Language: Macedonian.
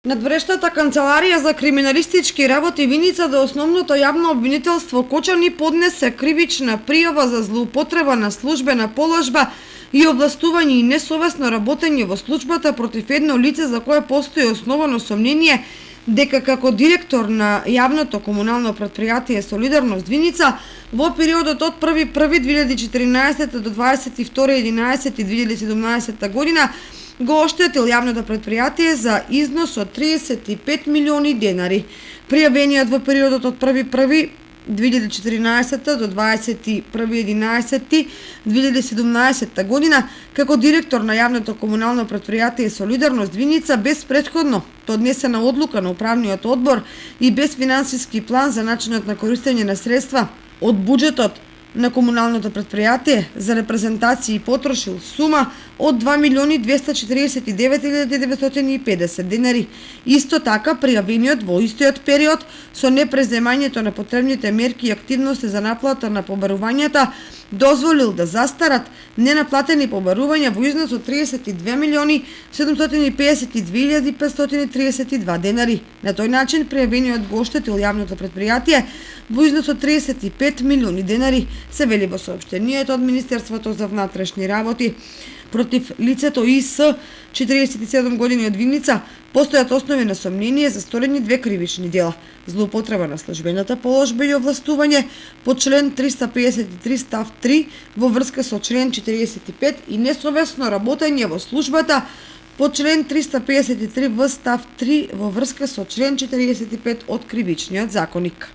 Надворешната канцеларија за криминалистички работи Виница до основното јавно обвинителство Кочани поднесе кривична пријава за злоупотреба на службена положба и овластување и несовесно работење во службата против едно лице за кое постои основано сомнение дека како директор на јавното комунално претпријатие Солидарност Виница во периодот од 1.1.2014 до 22.11.2017 година го оштетил јавното претпријатие за износ од 35 милиони денари. Пријавениот во периодот од 1.1.2014 до 21.11.2017 година како директор на јавното комунално претпријатие Солидарност Виница без претходно поднесена одлука на управниот одбор и без финансиски план за начинот на користење на средства од буџетот на комуналното претпријатие за репрезентација и потрошил сума од 2.249.950 денари. Исто така, пријавениот во истиот период со непреземањето на потребните мерки и активности за наплата на побарувањата дозволил да застарат ненаплатени побарувања во износ од 32.752.532 денари. На тој начин пријавениот го оштетил јавното претпријатие во износ од 35 милиони денари, се вели во соопштението од Министерството за внатрешни работи. Против лицето ИС, 47 години од Виница, постојат основи на сомнение за сторени две кривични дела: злоупотреба на службената положба и овластување по член 353 став 3 во врска со член 45 и несовесно работење во службата по член 353 в став 3 во врска со член 45 од Кривичниот законник.